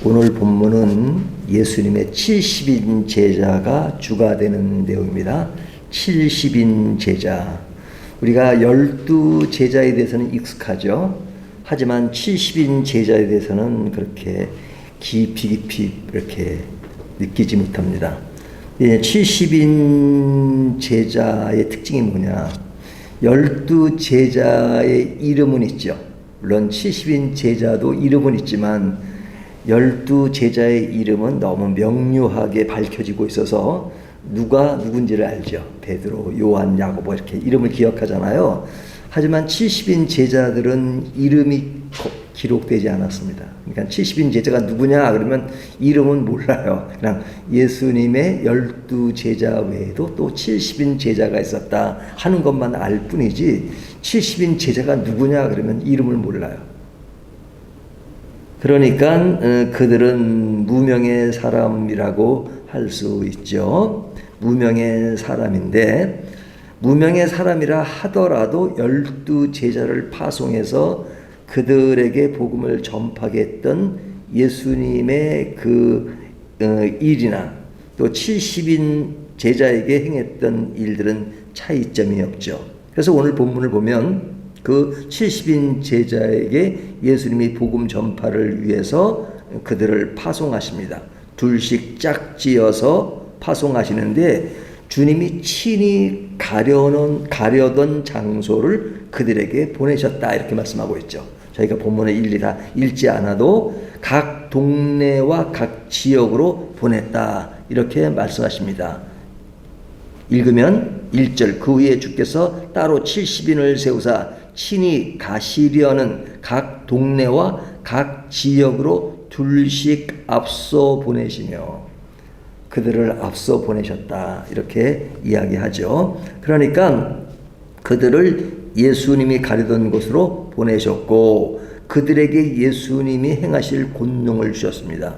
오늘 본문은 예수님의 70인 제자가 주가 되는 내용입니다. 70인 제자. 우리가 12제자에 대해서는 익숙하죠. 하지만 70인 제자에 대해서는 그렇게 깊이 이렇게 느끼지 못합니다. 70인 제자의 특징이 뭐냐? 12제자의 이름은 있죠. 물론 70인 제자도 이름은 있지만 12제자의 이름은 너무 명료하게 밝혀지고 있어서 누가 누군지를 알죠. 베드로, 요한, 야고보 이렇게 이름을 기억하잖아요. 하지만 70인 제자들은 이름이 기록되지 않았습니다. 그러니까 70인 제자가 누구냐 그러면 이름은 몰라요. 그냥 예수님의 12제자 외에도 또 70인 제자가 있었다 하는 것만 알 뿐이지 70인 제자가 누구냐 그러면 이름을 몰라요. 그러니까 그들은 무명의 사람이라고 할 수 있죠. 무명의 사람인데 무명의 사람이라 하더라도 12제자를 파송해서 그들에게 복음을 전파하게 했던 예수님의 그 일이나 또 70인 제자에게 행했던 일들은 차이점이 없죠. 그래서 오늘 본문을 보면 그 70인 제자에게 예수님이 복음 전파를 위해서 그들을 파송하십니다. 둘씩 짝지어서 파송하시는데 주님이 친히 가려던 장소를 그들에게 보내셨다 이렇게 말씀하고 있죠. 저희가 본문의 일일이 다 읽지 않아도 각 동네와 각 지역으로 보냈다 이렇게 말씀하십니다. 읽으면 1절 그 후에 주께서 따로 70인을 세우사 친히 가시려는 각 동네와 각 지역으로 둘씩 앞서 보내시며 그들을 앞서 보내셨다 이렇게 이야기하죠. 그러니까 그들을 예수님이 가리던 곳으로 보내셨고 그들에게 예수님이 행하실 권능을 주셨습니다.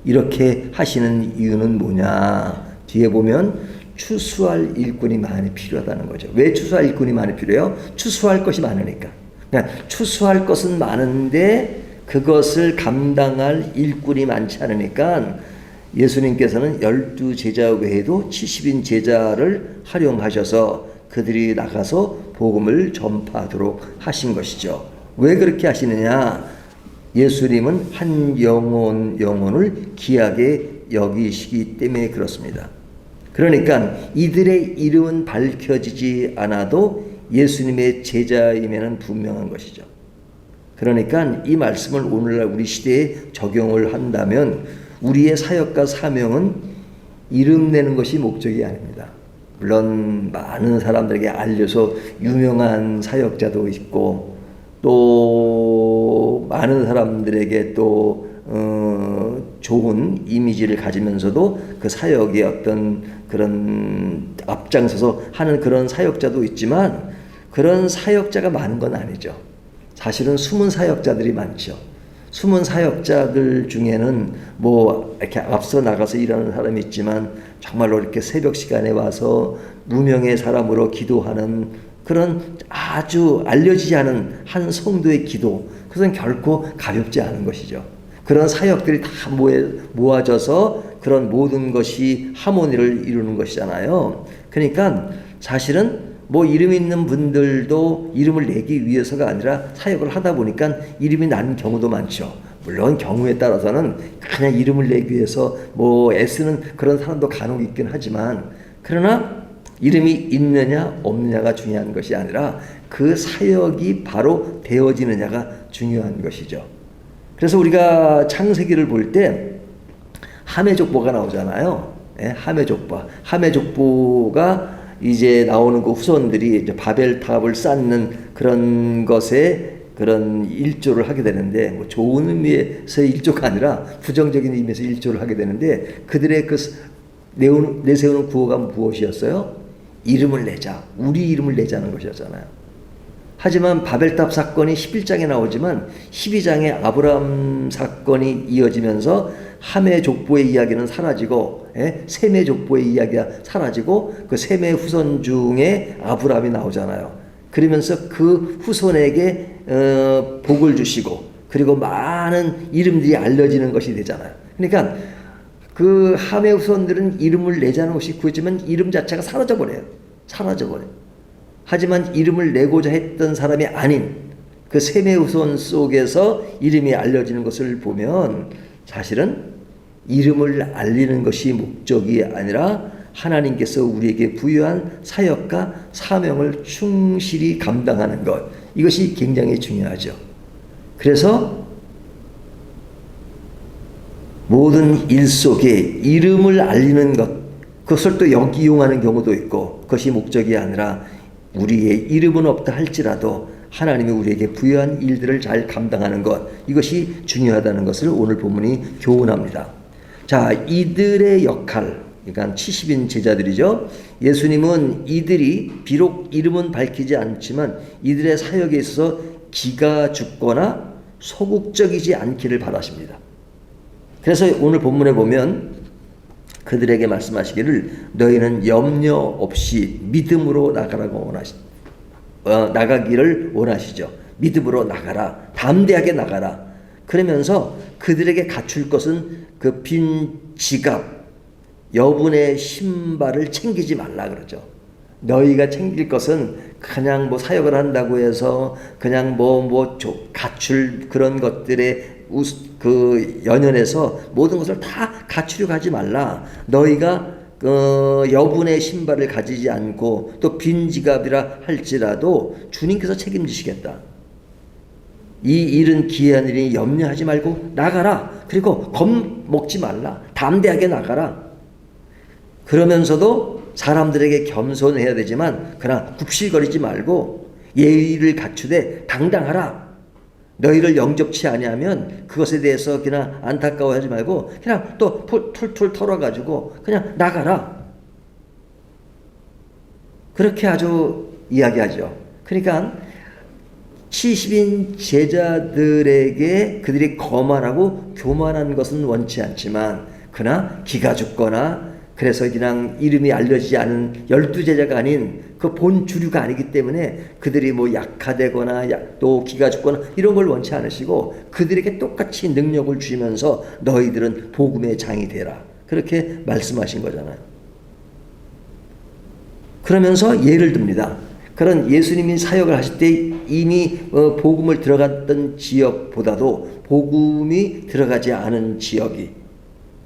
이렇게 하시는 이유는 뭐냐? 뒤에 보면 추수할 일꾼이 많이 필요하다는 거죠. 왜 추수할 일꾼이 많이 필요해요? 추수할 것이 많으니까. 그러니까 추수할 것은 많은데 그것을 감당할 일꾼이 많지 않으니까 예수님께서는 12제자 외에도 70인 제자를 활용하셔서 그들이 나가서 복음을 전파하도록 하신 것이죠. 왜 그렇게 하시느냐? 예수님은 한 영혼을 귀하게 여기시기 때문에 그렇습니다. 그러니까 이들의 이름은 밝혀지지 않아도 예수님의 제자임에는 분명한 것이죠. 그러니까 이 말씀을 오늘날 우리 시대에 적용을 한다면 우리의 사역과 사명은 이름 내는 것이 목적이 아닙니다. 물론 많은 사람들에게 알려서 유명한 사역자도 있고 또 많은 사람들에게 또 좋은 이미지를 가지면서도 그 사역에 어떤 그런 앞장서서 하는 그런 사역자도 있지만 그런 사역자가 많은 건 아니죠. 사실은 숨은 사역자들이 많죠. 숨은 사역자들 중에는 뭐 이렇게 앞서 나가서 일하는 사람이 있지만 정말로 이렇게 새벽 시간에 와서 무명의 사람으로 기도하는 그런 아주 알려지지 않은 한 성도의 기도, 그것은 결코 가볍지 않은 것이죠. 그런 사역들이 다 모아져서 그런 모든 것이 하모니를 이루는 것이잖아요. 그러니까 사실은 뭐 이름 있는 분들도 이름을 내기 위해서가 아니라 사역을 하다 보니까 이름이 나는 경우도 많죠. 물론 경우에 따라서는 그냥 이름을 내기 위해서 뭐 애쓰는 그런 사람도 간혹 있긴 하지만 그러나 이름이 있느냐 없느냐가 중요한 것이 아니라 그 사역이 바로 되어지느냐가 중요한 것이죠. 그래서 우리가 창세기를 볼 때 하메족보가 나오잖아요. 예, 하메족보가 이제 나오는 그 후손들이 이제 바벨탑을 쌓는 그런 것에 그런 일조를 하게 되는데 뭐 좋은 의미에서의 일조가 아니라 부정적인 의미에서 일조를 하게 되는데 그들의 그 내세우는 구호가 무엇이었어요? 이름을 내자. 우리 이름을 내자는 것이었잖아요. 하지만 바벨탑 사건이 11장에 나오지만 12장에 아브라함 사건이 이어지면서 함의 족보의 이야기는 사라지고 셈의 족보의 이야기가 사라지고 그 셈의 후손 중에 아브라함이 나오잖아요. 그러면서 그 후손에게 복을 주시고 그리고 많은 이름들이 알려지는 것이 되잖아요. 그러니까 그 함의 후손들은 이름을 내자는 것이 구했지만 이름 자체가 사라져버려요. 사라져버려요. 하지만 이름을 내고자 했던 사람이 아닌 그 셈의 후손 속에서 이름이 알려지는 것을 보면 사실은 이름을 알리는 것이 목적이 아니라 하나님께서 우리에게 부여한 사역과 사명을 충실히 감당하는 것, 이것이 굉장히 중요하죠. 그래서 모든 일 속에 이름을 알리는 것, 그것을 또 역이용하는 경우도 있고, 그것이 목적이 아니라 우리의 이름은 없다 할지라도 하나님이 우리에게 부여한 일들을 잘 감당하는 것, 이것이 중요하다는 것을 오늘 본문이 교훈합니다. 자, 이들의 역할, 그러니까 70인 제자들이죠. 예수님은 이들이 비록 이름은 밝히지 않지만 이들의 사역에 있어서 기가 죽거나 소극적이지 않기를 바라십니다. 그래서 오늘 본문에 보면 그들에게 말씀하시기를 너희는 염려 없이 믿음으로 나가라고 나가기를 원하시죠. 믿음으로 나가라. 담대하게 나가라. 그러면서 그들에게 갖출 것은 그 빈 지갑, 여분의 신발을 챙기지 말라 그러죠. 너희가 챙길 것은 그냥 뭐 사역을 한다고 해서 그냥 갖출 그런 것들에 그 연연해서 모든 것을 다 갖추려 하지 말라. 너희가 여분의 신발을 가지지 않고 또 빈 지갑이라 할지라도 주님께서 책임지시겠다. 이 일은 기이한 일이니 염려하지 말고 나가라. 그리고 겁먹지 말라. 담대하게 나가라. 그러면서도 사람들에게 겸손해야 되지만 그러나 굽실거리지 말고 예의를 갖추되 당당하라. 너희를 영접치 아니하면 그것에 대해서 그냥 안타까워하지 말고 그냥 또 툴툴 털어가지고 그냥 나가라. 그렇게 아주 이야기하죠. 그러니까 70인 제자들에게 그들이 거만하고 교만한 것은 원치 않지만 그러나 기가 죽거나 그래서 그냥 이름이 알려지지 않은 12제자가 아닌 그 본 주류가 아니기 때문에 그들이 뭐 약화되거나 또 기가 죽거나 이런 걸 원치 않으시고 그들에게 똑같이 능력을 주시면서 너희들은 복음의 장이 되라. 그렇게 말씀하신 거잖아요. 그러면서 예를 듭니다. 그런 예수님이 사역을 하실 때 이미 복음을 들어갔던 지역보다도 복음이 들어가지 않은 지역이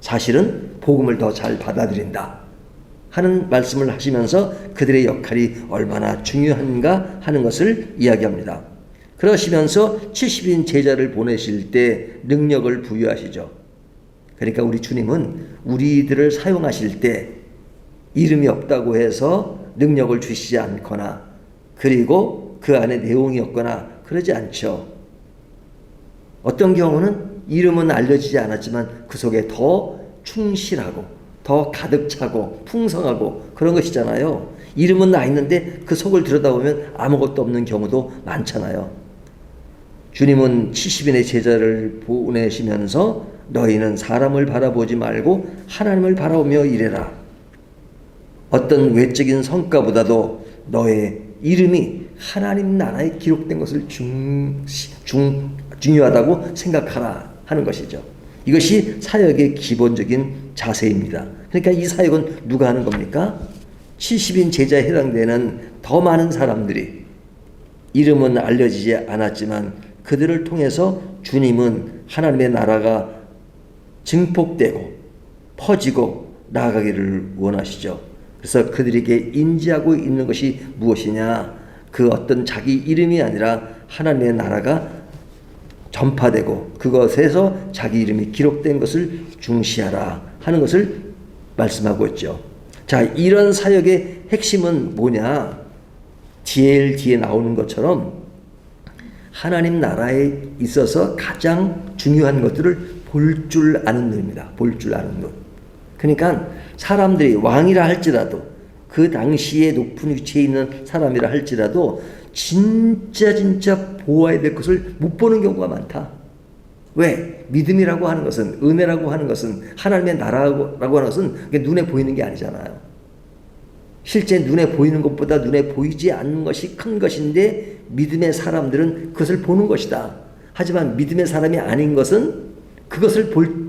사실은 복음을 더 잘 받아들인다 하는 말씀을 하시면서 그들의 역할이 얼마나 중요한가 하는 것을 이야기합니다. 그러시면서 70인 제자를 보내실 때 능력을 부여하시죠. 그러니까 우리 주님은 우리들을 사용하실 때 이름이 없다고 해서 능력을 주시지 않거나 그리고 그 안에 내용이 없거나 그러지 않죠. 어떤 경우는 이름은 알려지지 않았지만 그 속에 더 충실하고 더 가득 차고 풍성하고 그런 것이잖아요. 이름은 나 있는데 그 속을 들여다보면 아무것도 없는 경우도 많잖아요. 주님은 70인의 제자를 보내시면서 너희는 사람을 바라보지 말고 하나님을 바라보며 일해라. 어떤 외적인 성과보다도 너의 이름이 하나님 나라에 기록된 것을 중요하다고 생각하라 하는 것이죠. 이것이 사역의 기본적인 자세입니다. 그러니까 이 사역은 누가 하는 겁니까? 70인 제자에 해당되는 더 많은 사람들이 이름은 알려지지 않았지만 그들을 통해서 주님은 하나님의 나라가 증폭되고 퍼지고 나아가기를 원하시죠. 그래서 그들에게 인지하고 있는 것이 무엇이냐? 그 어떤 자기 이름이 아니라 하나님의 나라가 전파되고 그것에서 자기 이름이 기록된 것을 중시하라 하는 것을 말씀하고 있죠. 자, 이런 사역의 핵심은 뭐냐? 제일 뒤에 나오는 것처럼 하나님 나라에 있어서 가장 중요한 것들을 볼 줄 아는 눈입니다. 볼 줄 아는 눈. 그러니까 사람들이 왕이라 할지라도 그 당시에 높은 위치에 있는 사람이라 할지라도 진짜 보아야 될 것을 못 보는 경우가 많다. 왜? 믿음이라고 하는 것은, 은혜라고 하는 것은, 하나님의 나라라고 하는 것은 눈에 보이는 게 아니잖아요. 실제 눈에 보이는 것보다 눈에 보이지 않는 것이 큰 것인데 믿음의 사람들은 그것을 보는 것이다. 하지만 믿음의 사람이 아닌 것은 그것을 볼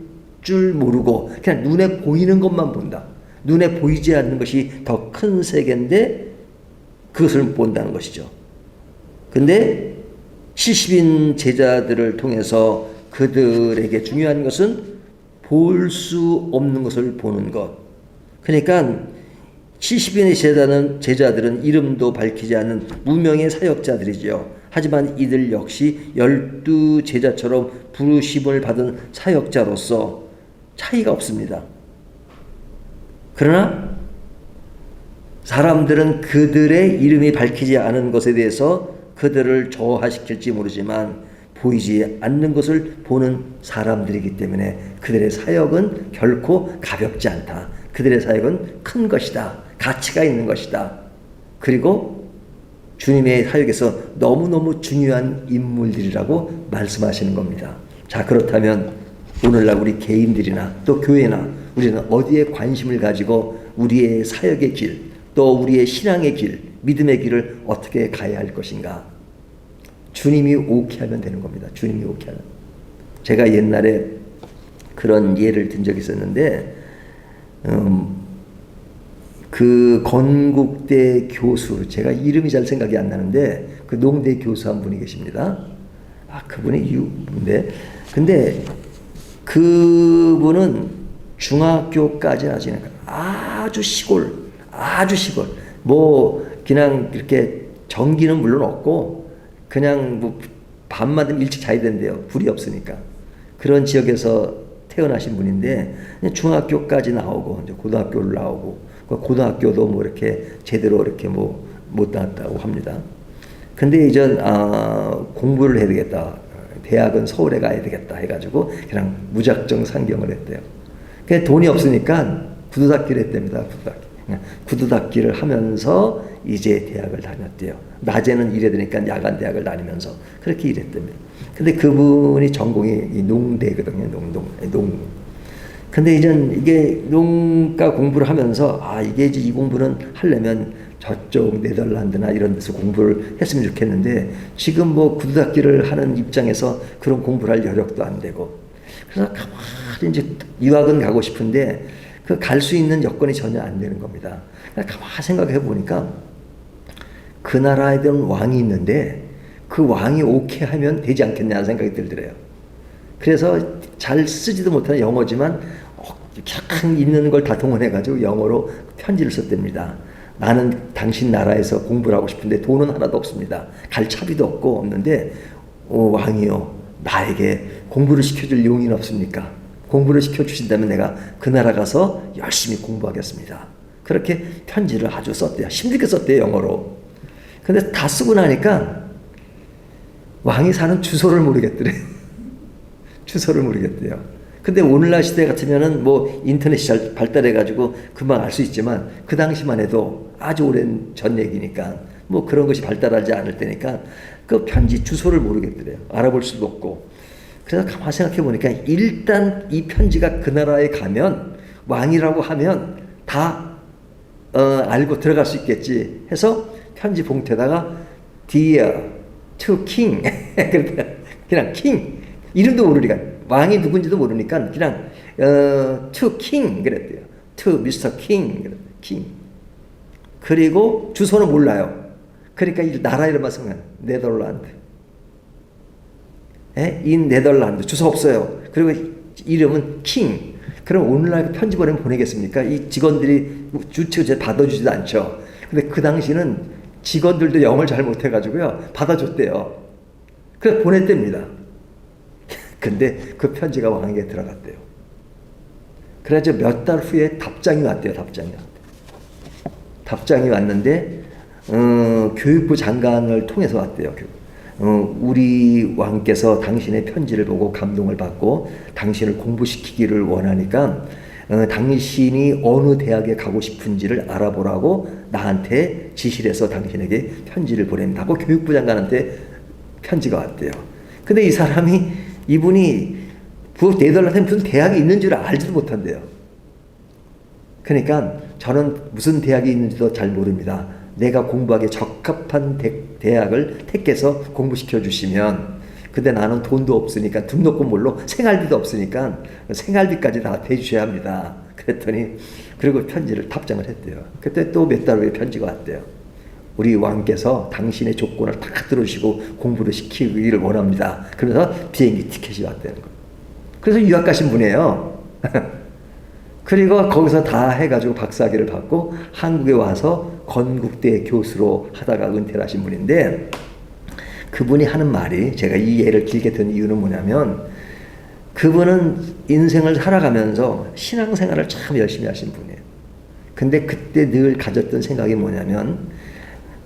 줄 모르고 그냥 눈에 보이는 것만 본다. 눈에 보이지 않는 것이 더 큰 세계인데 그것을 본다는 것이죠. 근데 70인 제자들을 통해서 그들에게 중요한 것은 볼 수 없는 것을 보는 것. 그러니까 70인의 제자들은 이름도 밝히지 않는 무명의 사역자들이지요. 하지만 이들 역시 12제자처럼 부르심을 받은 사역자로서 차이가 없습니다. 그러나 사람들은 그들의 이름이 밝히지 않은 것에 대해서 그들을 저하시킬지 모르지만 보이지 않는 것을 보는 사람들이기 때문에 그들의 사역은 결코 가볍지 않다. 그들의 사역은 큰 것이다. 가치가 있는 것이다. 그리고 주님의 사역에서 너무너무 중요한 인물들이라고 말씀하시는 겁니다. 자, 그렇다면 오늘날 우리 개인들이나 또 교회나 우리는 어디에 관심을 가지고 우리의 사역의 길, 또 우리의 신앙의 길, 믿음의 길을 어떻게 가야 할 것인가? 주님이 오케이 하면 되는 겁니다. 주님이 오케이 하면. 제가 옛날에 그런 예를 든 적이 있었는데 그 건국대 교수, 제가 이름이 잘 생각이 안 나는데 그 농대 교수 한 분이 계십니다. 그분이 이유인데, 근데 그분은 중학교까지는 아주 시골, 뭐 그냥 이렇게 전기는 물론 없고 그냥 뭐 밤마다 일찍 자야 된대요. 불이 없으니까. 그런 지역에서 태어나신 분인데 중학교까지 나오고 이제 고등학교를 나오고 고등학교도 뭐 이렇게 제대로 이렇게 뭐 못 나왔다고 합니다. 근데 이제 공부를 해야 되겠다. 대학은 서울에 가야 되겠다 해가지고 그냥 무작정 상경을 했대요. 그냥 돈이 없으니까 구두닦기를 했답니다. 구두닦기를 하면서 이제 대학을 다녔대요. 낮에는 일해야 되니까 야간 대학을 다니면서 그렇게 일했답니다. 근데 그분이 전공이 농대거든요. 농. 근데 이제 이게 농가 공부를 하면서 이게 이제 이 공부는 하려면 저쪽 네덜란드나 이런 데서 공부를 했으면 좋겠는데 지금 뭐 구두닦기를 하는 입장에서 그런 공부를 할 여력도 안 되고 그래서 가만히 이제 유학은 가고 싶은데 그 갈 수 있는 여건이 전혀 안 되는 겁니다. 가만히 생각해 보니까 그 나라에 대한 왕이 있는데 그 왕이 오케이 하면 되지 않겠냐는 생각이 들더래요. 그래서 잘 쓰지도 못하는 영어지만 그냥 있는 걸 다 동원해가지고 영어로 편지를 썼답니다. 나는 당신 나라에서 공부를 하고 싶은데 돈은 하나도 없습니다. 갈 차비도 없는데 왕이요, 나에게 공부를 시켜줄 용인 없습니까? 공부를 시켜주신다면 내가 그 나라 가서 열심히 공부하겠습니다. 그렇게 편지를 아주 썼대요. 힘들게 썼대요, 영어로. 근데 다 쓰고 나니까 왕이 사는 주소를 모르겠더래요. 주소를 모르겠대요. 근데 오늘날 시대 같으면은 뭐 인터넷이 잘 발달해가지고 금방 알 수 있지만 그 당시만 해도 아주 오랜 전 얘기니까 뭐 그런 것이 발달하지 않을 때니까 그 편지 주소를 모르겠더래요. 알아볼 수도 없고. 그래서 가만히 생각해 보니까 일단 이 편지가 그 나라에 가면 왕이라고 하면 다 알고 들어갈 수 있겠지 해서 편지 봉투에다가 Dear to King 그냥 king 이름도 모르니까 왕이 누군지도 모르니까 그냥 to king 그랬대요. to Mr. King king. 그리고 주소는 몰라요. 그러니까 이 나라 이름만 쓰면 네덜란드. in 네덜란드 주소 없어요. 그리고 이름은 king. 그럼 오늘날 편지 보내면 보내겠습니까? 이 직원들이 주치의제 받아주지도 않죠. 근데 그 당시는 직원들도 영어를 잘 못해가지고요 받아줬대요. 그래서 보냈답니다. 근데 그 편지가 왕에게 들어갔대요. 그래서 몇 달 후에 답장이 왔대요. 답장이 왔는데 교육부 장관을 통해서 왔대요. 우리 왕께서 당신의 편지를 보고 감동을 받고 당신을 공부시키기를 원하니까 당신이 어느 대학에 가고 싶은지를 알아보라고 나한테 지시를 해서 당신에게 편지를 보냅니다 하고 교육부 장관한테 편지가 왔대요. 근데 이분이 네덜란드에 무슨 대학이 있는 줄 알지도 못한대요. 그러니까 저는 무슨 대학이 있는지도 잘 모릅니다. 내가 공부하기에 적합한 대학을 택해서 공부시켜 주시면 근데 나는 돈도 없으니까 등록금물로 생활비도 없으니까 생활비까지 다 대주셔야 합니다. 그랬더니 그리고 편지를 답장을 했대요. 그때 또 몇 달 후에 편지가 왔대요. 우리 왕께서 당신의 조건을 다 들어주시고 공부를 시키기를 원합니다. 그래서 비행기 티켓이 왔다는 거예요. 그래서 유학 가신 분이에요. 그리고 거기서 다 해가지고 박사학위를 받고 한국에 와서 건국대 교수로 하다가 은퇴를 하신 분인데, 그분이 하는 말이, 제가 이 예를 길게 든 이유는 뭐냐면, 그분은 인생을 살아가면서 신앙생활을 참 열심히 하신 분이에요. 근데 그때 늘 가졌던 생각이 뭐냐면,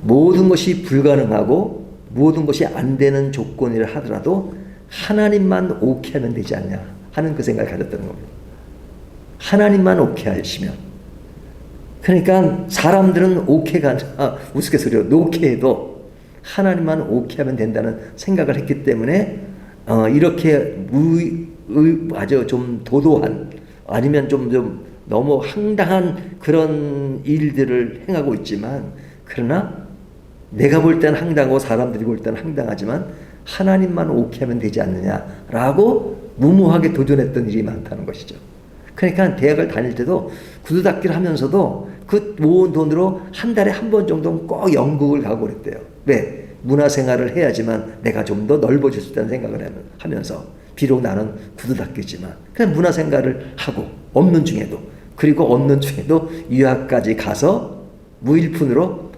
모든 것이 불가능하고 모든 것이 안 되는 조건이라 하더라도 하나님만 오케이 하면 되지 않냐 하는 그 생각을 가졌던 겁니다. 하나님만 오케이 하시면. 그러니까 사람들은 오케이가 아니라 우스갯소리로 노케이 해도 하나님만 오케이 하면 된다는 생각을 했기 때문에 이렇게 아주 좀 도도한, 아니면 좀 너무 황당한 그런 일들을 행하고 있지만, 그러나 내가 볼 때는 황당하고 사람들이 볼 때는 황당하지만 하나님만 오케이 하면 되지 않느냐라고 무모하게 도전했던 일이 많다는 것이죠. 그러니까 대학을 다닐 때도 구두 닦기를 하면서도 그 모은 돈으로 한 달에 한 번 정도는 꼭 영국을 가고 그랬대요. 왜? 문화생활을 해야지만 내가 좀 더 넓어질 수 있다는 생각을 하면서, 비록 나는 구두 닦기지만 그냥 문화생활을 하고 없는 중에도, 그리고 없는 중에도 유학까지 가서 무일푼으로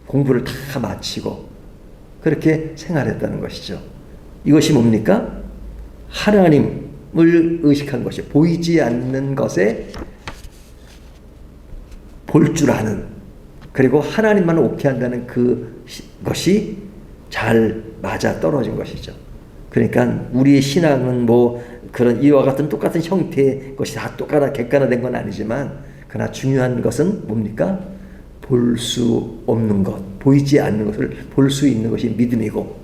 공부를 다 마치고 그렇게 생활했다는 것이죠. 이것이 뭡니까? 하나님을 의식한 것이, 보이지 않는 것에 볼 줄 아는, 그리고 하나님만 오케이 한다는 그것이 잘 맞아 떨어진 것이죠. 그러니까 우리의 신앙은 뭐 그런 이와 같은 똑같은 형태의 것이 다 객관화된 건 아니지만, 그러나 중요한 것은 뭡니까? 볼 수 없는 것, 보이지 않는 것을 볼 수 있는 것이 믿음이고,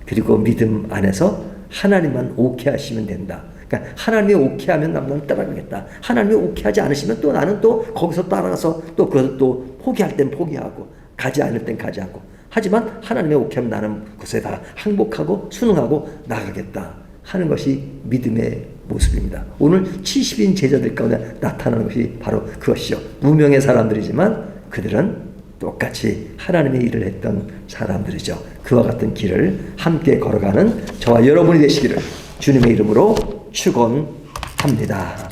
그리고 믿음 안에서 하나님만 오케이 하시면 된다. 그러니까 하나님이 오케이 하면 나는 따라가겠다. 하나님이 오케이 하지 않으시면 또 나는 또 거기서 따라가서 또 그것을 또 포기할 땐 포기하고 가지 않을 땐 가지 않고, 하지만 하나님이 오케이 하면 나는 그것에 다 항복하고 순응하고 나가겠다 하는 것이 믿음의 모습입니다. 오늘 70인 제자들 가운데 나타나는 것이 바로 그것이죠. 무명의 사람들이지만 그들은 똑같이 하나님의 일을 했던 사람들이죠. 그와 같은 길을 함께 걸어가는 저와 여러분이 되시기를 주님의 이름으로 축원합니다.